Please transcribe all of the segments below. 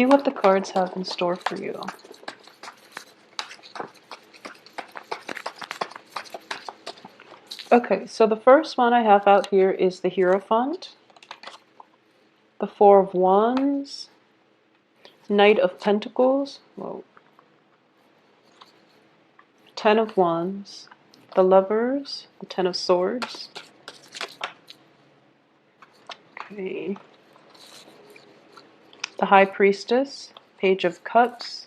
See what the cards have in store for you. Okay, so the first one I have out here is the Hierophant, the Four of Wands, Knight of Pentacles, whoa, Ten of Wands, the Lovers, the Ten of Swords. Okay. The High Priestess, Page of Cups,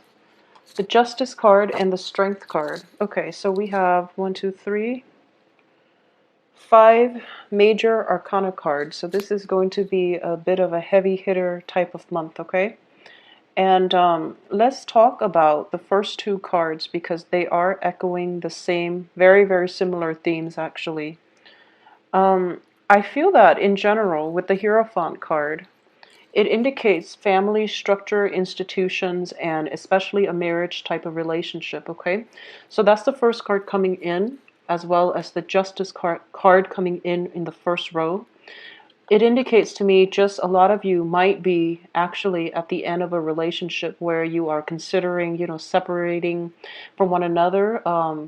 the Justice card, and the Strength card. Okay, so we have 5 major arcana cards. So this is going to be a bit of a heavy hitter type of month, okay? And let's talk about the first 2 cards because they are echoing the same, very, very similar themes actually. I feel that in general with the Hierophant card, it indicates family structure, institutions, and especially a marriage type of relationship, okay? So that's the first card coming in, as well as the Justice card coming in the first row. It indicates to me just a lot of you might be actually at the end of a relationship where you are considering, separating from one another,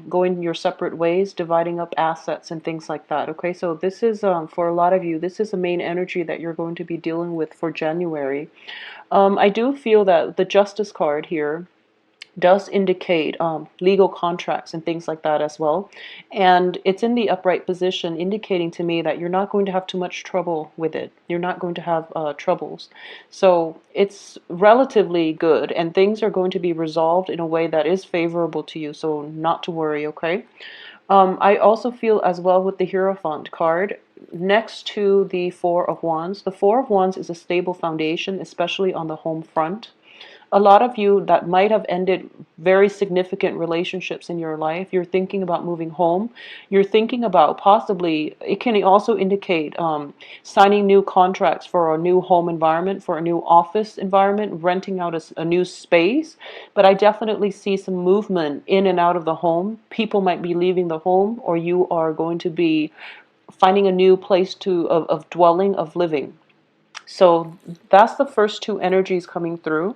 going your separate ways, dividing up assets and things like that. Okay, so this is, for a lot of you, this is the main energy that you're going to be dealing with for January. I do feel that the Justice card here does indicate legal contracts and things like that as well. And it's in the upright position, indicating to me that you're not going to have too much trouble with it. You're not going to have troubles. So it's relatively good, and things are going to be resolved in a way that is favorable to you. So not to worry, okay? I also feel as well with the Hierophant card, next to the Four of Wands. The Four of Wands is a stable foundation, especially on the home front. A lot of you that might have ended very significant relationships in your life, you're thinking about moving home. You're thinking about possibly, it can also indicate signing new contracts for a new home environment, for a new office environment, renting out a new space. But I definitely see some movement in and out of the home. People might be leaving the home, or you are going to be finding a new place of dwelling, of living. So that's the first 2 energies coming through.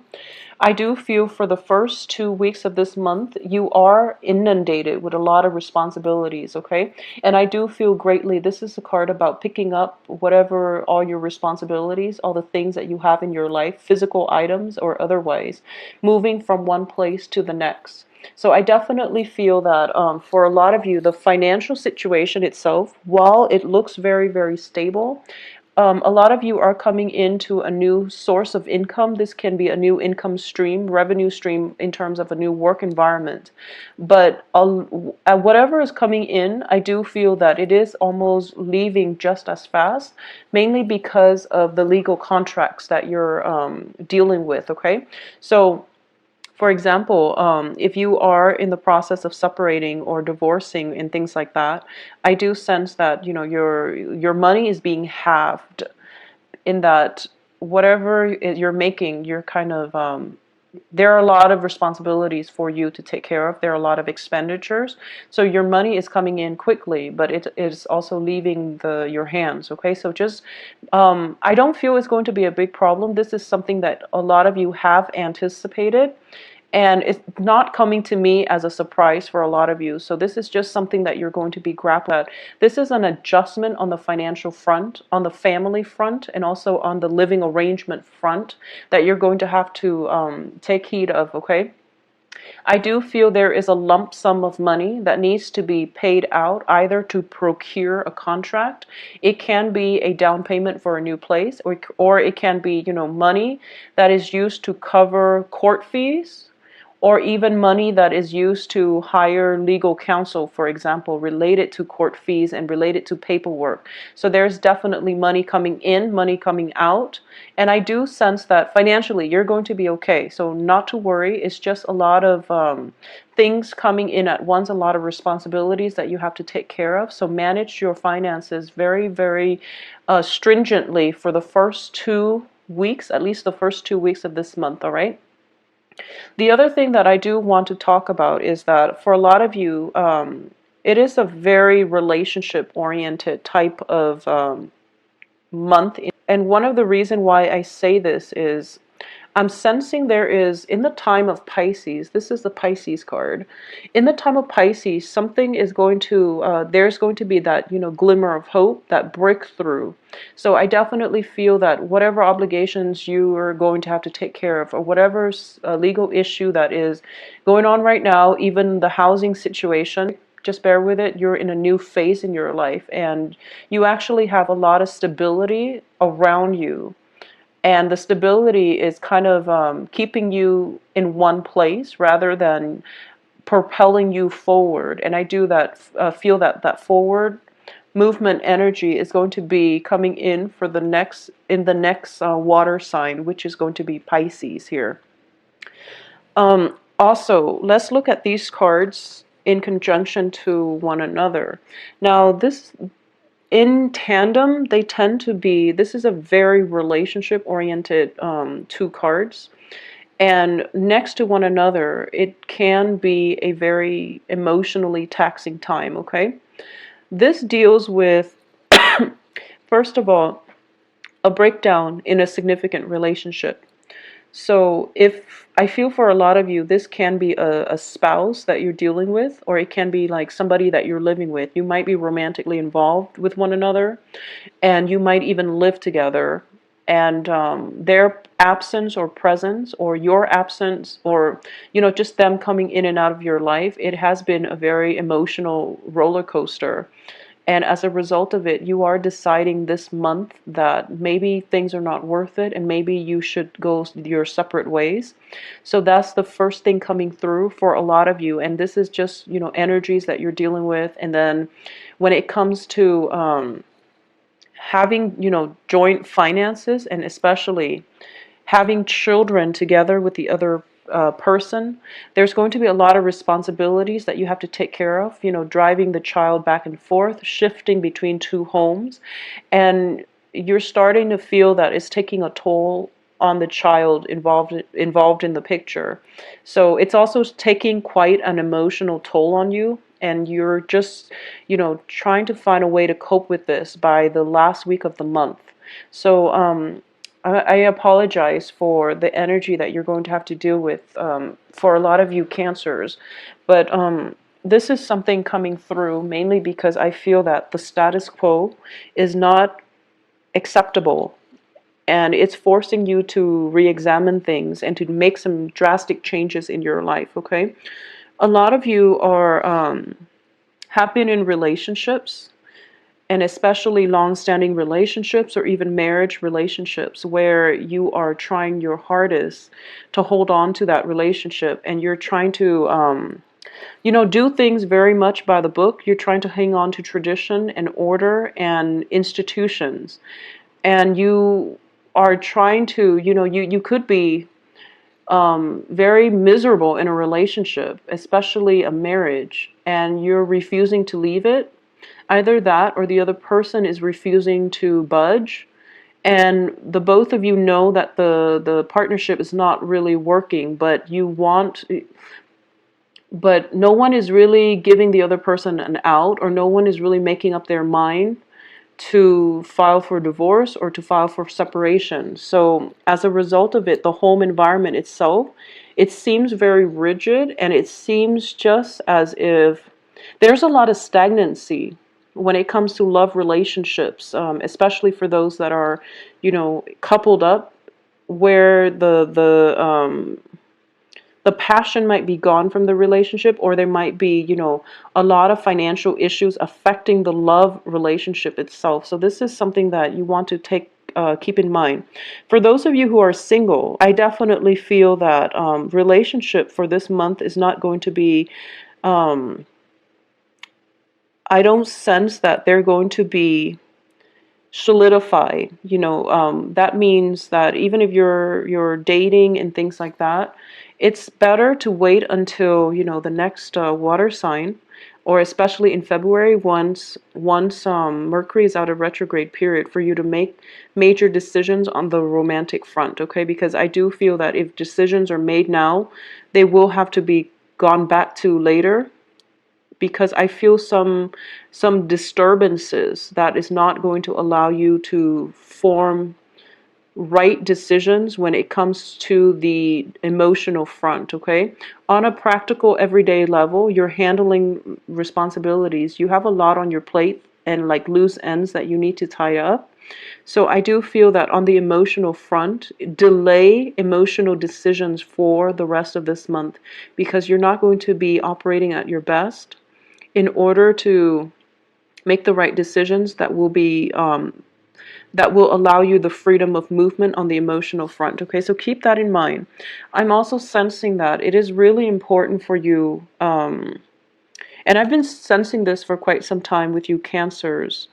I do feel for the first 2 weeks of this month, you are inundated with a lot of responsibilities, okay? And I do feel greatly, this is a card about picking up whatever, all your responsibilities, all the things that you have in your life, physical items or otherwise, moving from one place to the next. So I definitely feel that for a lot of you, the financial situation itself, while it looks very, very stable, a lot of you are coming into a new source of income. This can be a new income stream, revenue stream in terms of a new work environment. But whatever is coming in, I do feel that it is almost leaving just as fast, mainly because of the legal contracts that you're dealing with, okay? So for example, if you are in the process of separating or divorcing and things like that, I do sense that your money is being halved. In that whatever you're making, you're kind of there are a lot of responsibilities for you to take care of. There are a lot of expenditures, so your money is coming in quickly, but it is also leaving your hands. Okay, so just I don't feel it's going to be a big problem. This is something that a lot of you have anticipated. And it's not coming to me as a surprise for a lot of you. So this is just something that you're going to be grappling at. This is an adjustment on the financial front, on the family front, and also on the living arrangement front that you're going to have to take heed of, okay? I do feel there is a lump sum of money that needs to be paid out either to procure a contract. It can be a down payment for a new place, or it can be, money that is used to cover court fees, or even money that is used to hire legal counsel, for example, related to court fees and related to paperwork. So there's definitely money coming in, money coming out. And I do sense that financially you're going to be okay. So not to worry. It's just a lot of things coming in at once, a lot of responsibilities that you have to take care of. So manage your finances very, very stringently for the first 2 weeks, at least the first 2 weeks of this month, all right? The other thing that I do want to talk about is that for a lot of you, it is a very relationship-oriented type of month. And one of the reasons why I say this is I'm sensing there is, in the time of Pisces, this is the Pisces card. In the time of Pisces, something is going to, there's going to be that, glimmer of hope, that breakthrough. So I definitely feel that whatever obligations you are going to have to take care of, or whatever legal issue that is going on right now, even the housing situation, just bear with it. You're in a new phase in your life, and you actually have a lot of stability around you. And the stability is kind of keeping you in one place rather than propelling you forward. And I do that, feel that that forward movement energy is going to be coming in for the next water sign, which is going to be Pisces here. Also, let's look at these cards in conjunction to one another. Now, this in tandem, they tend to be, this is a very relationship oriented two cards. And next to one another, it can be a very emotionally taxing time, okay? This deals with, first of all, a breakdown in a significant relationship. So if I feel for a lot of you, this can be a spouse that you're dealing with, or it can be like somebody that you're living with. You might be romantically involved with one another, and you might even live together. And their absence or presence, or your absence, or just them coming in and out of your life, it has been a very emotional roller coaster. And as a result of it, you are deciding this month that maybe things are not worth it and maybe you should go your separate ways. So that's the first thing coming through for a lot of you. And this is just, energies that you're dealing with. And then when it comes to having, joint finances, and especially having children together with the other person, there's going to be a lot of responsibilities that you have to take care of, driving the child back and forth, shifting between two homes, and you're starting to feel that it's taking a toll on the child involved in the picture. So it's also taking quite an emotional toll on you, and you're just, trying to find a way to cope with this by the last week of the month. So I apologize for the energy that you're going to have to deal with for a lot of you Cancers, but this is something coming through mainly because I feel that the status quo is not acceptable, and it's forcing you to re-examine things and to make some drastic changes in your life, okay? A lot of you are have been in relationships, and especially long-standing relationships or even marriage relationships, where you are trying your hardest to hold on to that relationship, and you're trying to do things very much by the book. You're trying to hang on to tradition and order and institutions, and you are trying to, you could be very miserable in a relationship, especially a marriage, and you're refusing to leave it. Either that or the other person is refusing to budge, and the both of you know that the partnership is not really working, but no one is really giving the other person an out, or no one is really making up their mind to file for divorce or to file for separation. So as a result of it, the home environment itself, it seems very rigid, and it seems just as if there's a lot of stagnancy when it comes to love relationships, especially for those that are, coupled up, where the passion might be gone from the relationship, or there might be, a lot of financial issues affecting the love relationship itself. So this is something that you want to keep in mind. For those of you who are single, I definitely feel that relationship for this month is not going to be, I don't sense that they're going to be solidified. That means that even if you're dating and things like that, it's better to wait until the next water sign, or especially in February, once Mercury is out of retrograde period, for you to make major decisions on the romantic front, okay? Because I do feel that if decisions are made now, they will have to be gone back to later, because I feel some disturbances that is not going to allow you to form right decisions when it comes to the emotional front, okay? On a practical everyday level, you're handling responsibilities. You have a lot on your plate and like loose ends that you need to tie up. So I do feel that on the emotional front, delay emotional decisions for the rest of this month because you're not going to be operating at your best in order to make the right decisions that will allow you the freedom of movement on the emotional front. Okay, so keep that in mind. I'm also sensing that it is really important for you, and I've been sensing this for quite some time with you Cancers.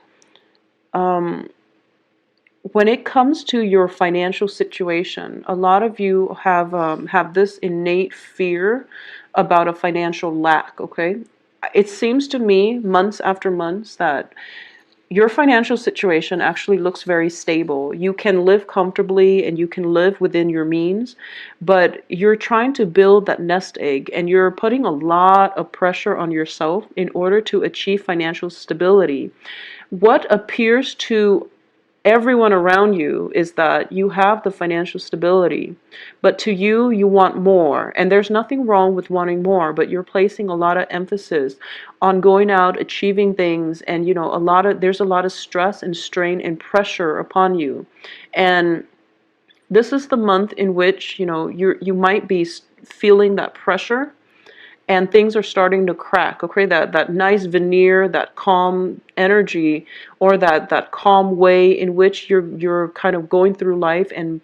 Um, when it comes to your financial situation, a lot of you have this innate fear about a financial lack. Okay, it seems to me months after months that your financial situation actually looks very stable. You can live comfortably and you can live within your means, but you're trying to build that nest egg and you're putting a lot of pressure on yourself in order to achieve financial stability. What appears to everyone around you is that you have the financial stability, but to you, you want more. And there's nothing wrong with wanting more, but you're placing a lot of emphasis on going out, achieving things, and there's a lot of stress and strain and pressure upon you. And this is the month in which, you might be feeling that pressure and things are starting to crack. Okay, that nice veneer, that calm energy, or that calm way in which you're kind of going through life and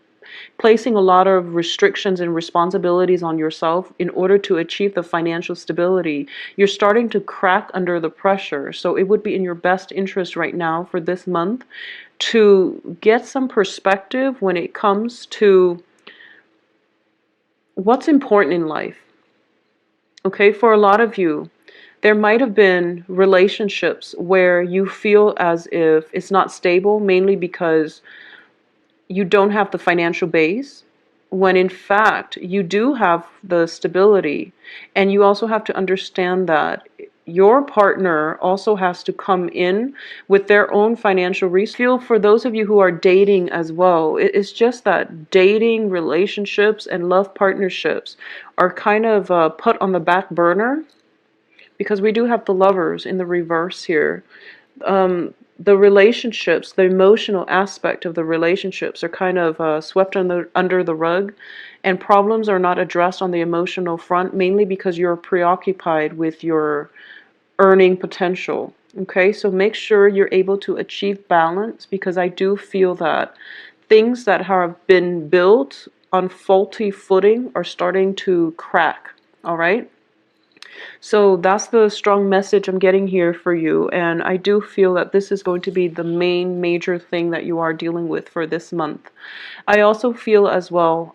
placing a lot of restrictions and responsibilities on yourself in order to achieve the financial stability. You're starting to crack under the pressure. So it would be in your best interest right now for this month to get some perspective when it comes to what's important in life. Okay, for a lot of you, there might have been relationships where you feel as if it's not stable, mainly because you don't have the financial base, when in fact you do have the stability. And you also have to understand that your partner also has to come in with their own financial resources. Feel for those of you who are dating as well, it's just that dating, relationships, and love partnerships are kind of put on the back burner because we do have the lovers in the reverse here. The relationships, the emotional aspect of the relationships are kind of swept under the rug, and problems are not addressed on the emotional front, mainly because you're preoccupied with your earning potential. Okay, so make sure you're able to achieve balance because I do feel that things that have been built on faulty footing are starting to crack. All right. So that's the strong message I'm getting here for you. And I do feel that this is going to be the main major thing that you are dealing with for this month. I also feel as well,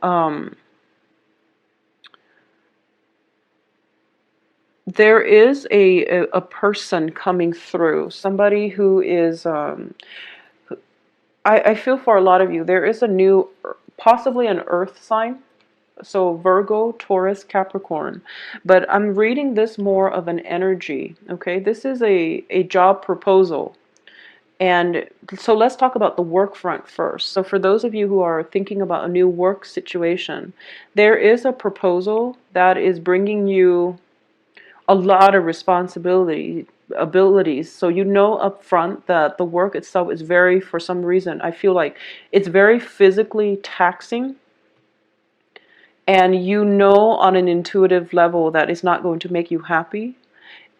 there is a person coming through, somebody who is, I feel for a lot of you, there is a new, possibly an earth sign. So Virgo, Taurus, Capricorn. But I'm reading this more of an energy, okay? This is a job proposal. And so let's talk about the work front first. So for those of you who are thinking about a new work situation, there is a proposal that is bringing you a lot of abilities. So you know up front that the work itself is very, for some reason, I feel like it's very physically taxing. And you know on an intuitive level that it's not going to make you happy.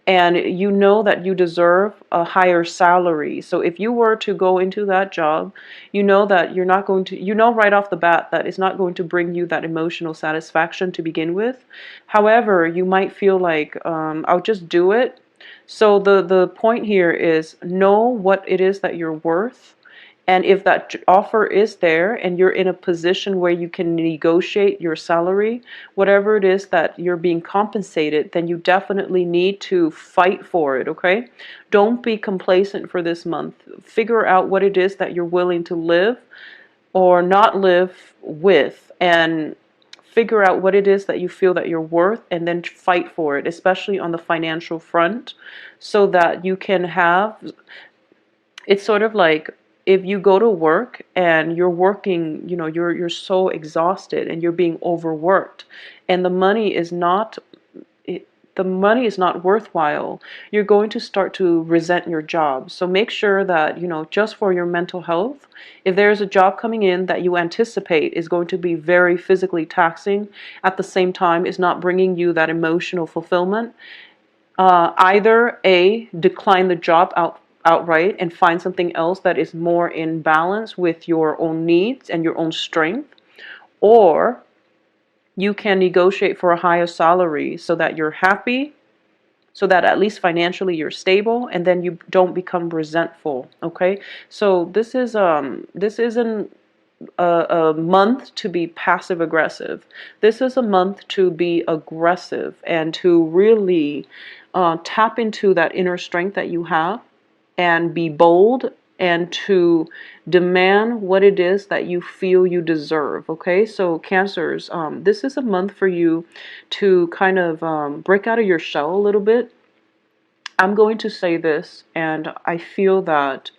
And you know that you deserve a higher salary. So if you were to go into that job, you know that you're not going to, you know right off the bat that it's not going to bring you that emotional satisfaction to begin with. However, you might feel like, I'll just do it. So the point here is know what it is that you're worth. And if that offer is there and you're in a position where you can negotiate your salary, whatever it is that you're being compensated, then you definitely need to fight for it, okay? Don't be complacent for this month. Figure out what it is that you're willing to live or not live with, and figure out what it is that you feel that you're worth, and then fight for it, especially on the financial front, so that you can have, it's sort of like if you go to work and you're working, you're so exhausted and you're being overworked, and the money is not worthwhile, you're going to start to resent your job. So make sure that, just for your mental health, if there's a job coming in that you anticipate is going to be very physically taxing, at the same time is not bringing you that emotional fulfillment, either A, decline the job outright and find something else that is more in balance with your own needs and your own strength, or you can negotiate for a higher salary so that you're happy, so that at least financially you're stable, and then you don't become resentful. Okay, so this isn't a month to be passive aggressive. This is a month to be aggressive and to really tap into that inner strength that you have and be bold and to demand what it is that you feel you deserve. Okay, so Cancers, this is a month for you to kind of break out of your shell a little bit. I'm going to say this, and I feel that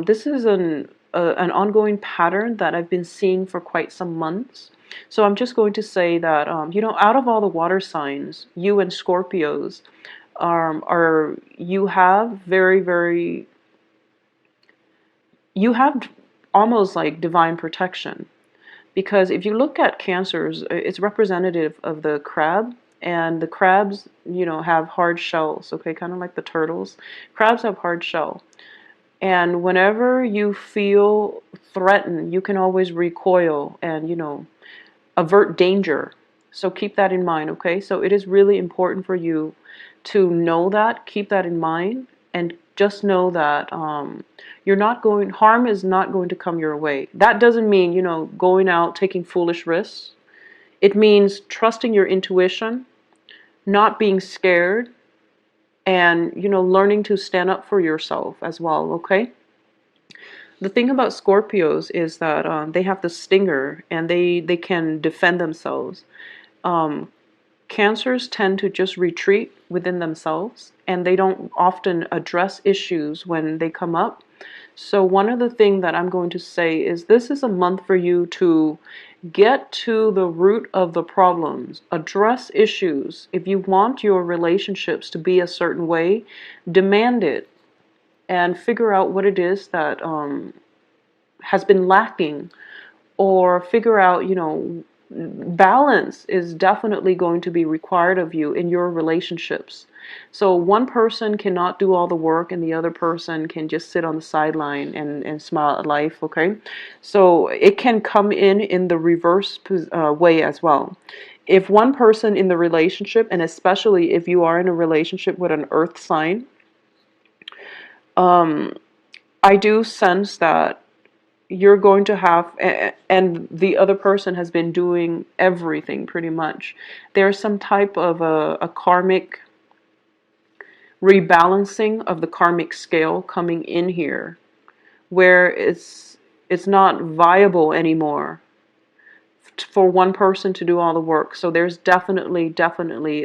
this is an ongoing pattern that I've been seeing for quite some months. So I'm just going to say that, out of all the water signs, you and Scorpios you have you have almost like divine protection. Because if you look at Cancers, it's representative of the crab, and the crabs, have hard shells, okay, kind of like the turtles. Crabs have hard shell. And whenever you feel threatened, you can always recoil and, avert danger. So keep that in mind, okay? So it is really important for you to know that, keep that in mind, and just know that harm is not going to come your way. That doesn't mean, going out taking foolish risks. It means trusting your intuition, not being scared, and, learning to stand up for yourself as well, okay? The thing about Scorpios is that they have the stinger and they can defend themselves. Um, Cancers tend to just retreat within themselves, and they don't often address issues when they come up. So one of the things that I'm going to say is this is a month for you to get to the root of the problems, address issues. If you want your relationships to be a certain way, demand it and figure out what it is that has been lacking, or figure out, balance is definitely going to be required of you in your relationships. So one person cannot do all the work and the other person can just sit on the sideline and smile at life, okay? So it can come in the reverse way as well. If one person in the relationship, and especially if you are in a relationship with an earth sign, I do sense that you're going to have, and the other person has been doing everything pretty much. There's some type of a karmic rebalancing of the karmic scale coming in here, where it's not viable anymore for one person to do all the work. So there's definitely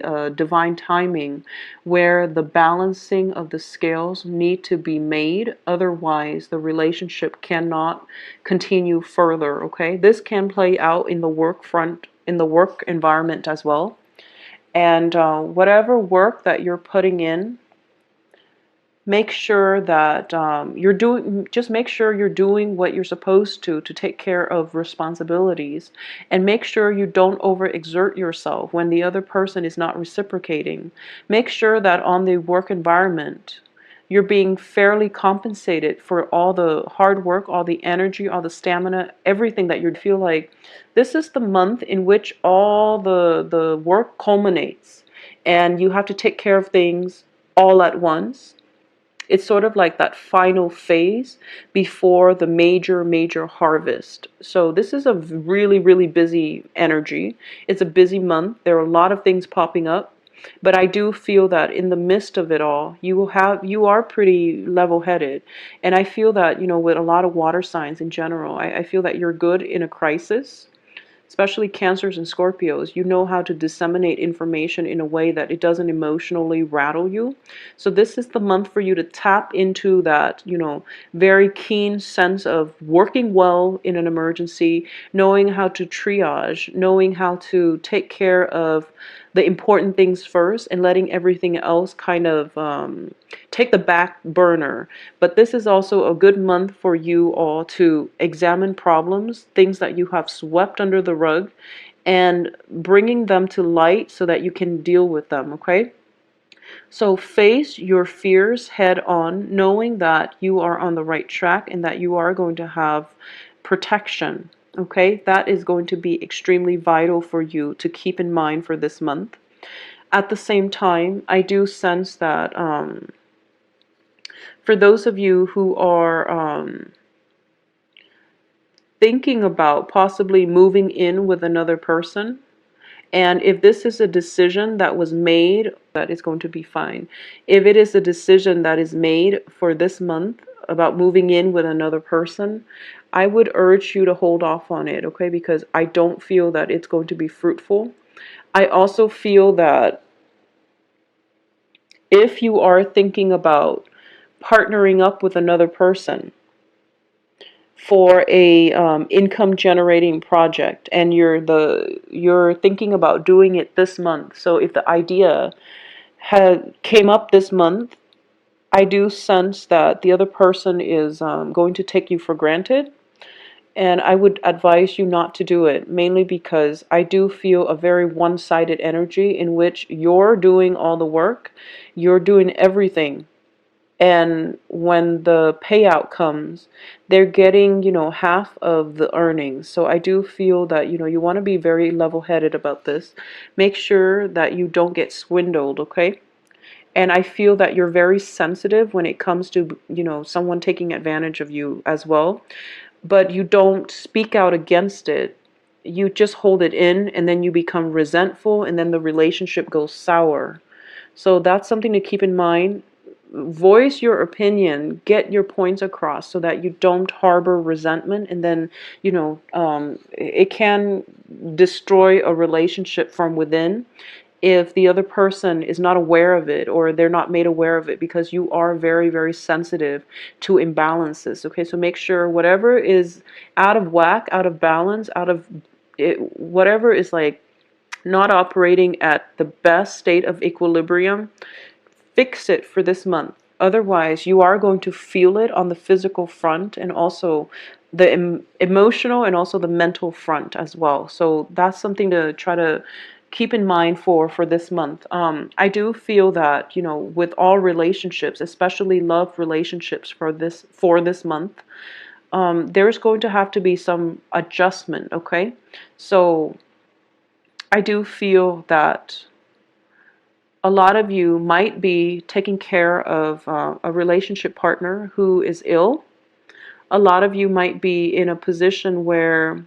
a divine timing where the balancing of the scales need to be made. Otherwise, the relationship cannot continue further, okay? This can play out in the work front, in the work environment as well. And whatever work that you're putting in, make sure that just make sure you're doing what you're supposed to take care of responsibilities, and make sure you don't overexert yourself when the other person is not reciprocating. Make sure that on the work environment, you're being fairly compensated for all the hard work, all the energy, all the stamina, everything that you feel like. This is the month in which all the work culminates, and you have to take care of things all at once. It's sort of like that final phase before the major harvest. So this is a really busy energy. It's a busy month. There are a lot of things popping up, but I do feel that in the midst of it all, you are pretty level-headed. And I feel that, with a lot of water signs in general, I feel that you're good in a crisis. especially Cancers and Scorpios, you know how to disseminate information in a way that it doesn't emotionally rattle you. So this is the month for you to tap into that, very keen sense of working well in an emergency, knowing how to triage, knowing how to take care of the important things first and letting everything else kind of take the back burner. But this is also a good month for you all to examine problems, things that you have swept under the rug, and bringing them to light so that you can deal with them, okay? So face your fears head on, knowing that you are on the right track and that you are going to have protection, okay? That is going to be extremely vital for you to keep in mind for this month. At the same time, I do sense that for those of you who are thinking about possibly moving in with another person, and if this is a decision that was made, that is going to be fine. If it is a decision that is made for this month about moving in with another person, I would urge you to hold off on it, okay? Because I don't feel that it's going to be fruitful. I also feel that if you are thinking about partnering up with another person for a income generating project, and you're thinking about doing it this month, so if the idea came up this month, I do sense that the other person is going to take you for granted, and I would advise you not to do it, mainly because I do feel a very one-sided energy in which you're doing all the work, you're doing everything, and when the payout comes, they're getting, half of the earnings. So I do feel that, you want to be very level-headed about this. Make sure that you don't get swindled, okay? And I feel that you're very sensitive when it comes to, someone taking advantage of you as well. But you don't speak out against it. You just hold it in, and then you become resentful, and then the relationship goes sour. So that's something to keep in mind. Voice your opinion, get your points across so that you don't harbor resentment, and then, it can destroy a relationship from within if the other person is not aware of it, or they're not made aware of it, because you are very, very sensitive to imbalances. Okay, so make sure whatever is out of whack, out of balance, out of it, whatever is like not operating at the best state of equilibrium, fix it for this month. Otherwise, you are going to feel it on the physical front, and also the emotional, and also the mental front as well. So that's something to try to keep in mind for this month. I do feel that, with all relationships, especially love relationships for this month, there's going to have to be some adjustment, okay? So I do feel that a lot of you might be taking care of a relationship partner who is ill. A lot of you might be in a position where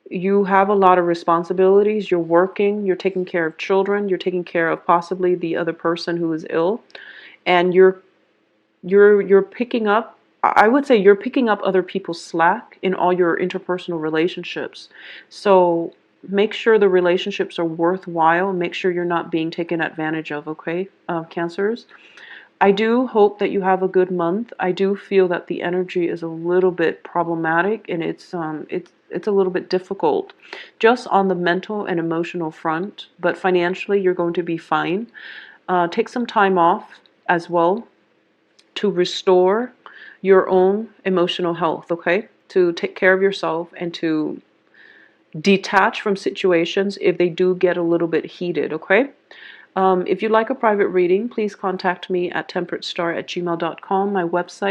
you have a lot of responsibilities. You're working, you're taking care of children, you're taking care of possibly the other person who is ill, and you're picking up, I would say you're picking up other people's slack in all your interpersonal relationships. So make sure the relationships are worthwhile. Make sure you're not being taken advantage of, okay, Cancers? I do hope that you have a good month. I do feel that the energy is a little bit problematic, and it's a little bit difficult just on the mental and emotional front, but financially you're going to be fine. Take some time off as well to restore your own emotional health, okay? To take care of yourself and to detach from situations if they do get a little bit heated, okay? If you'd like a private reading, please contact me at temperatestar@gmail.com. My website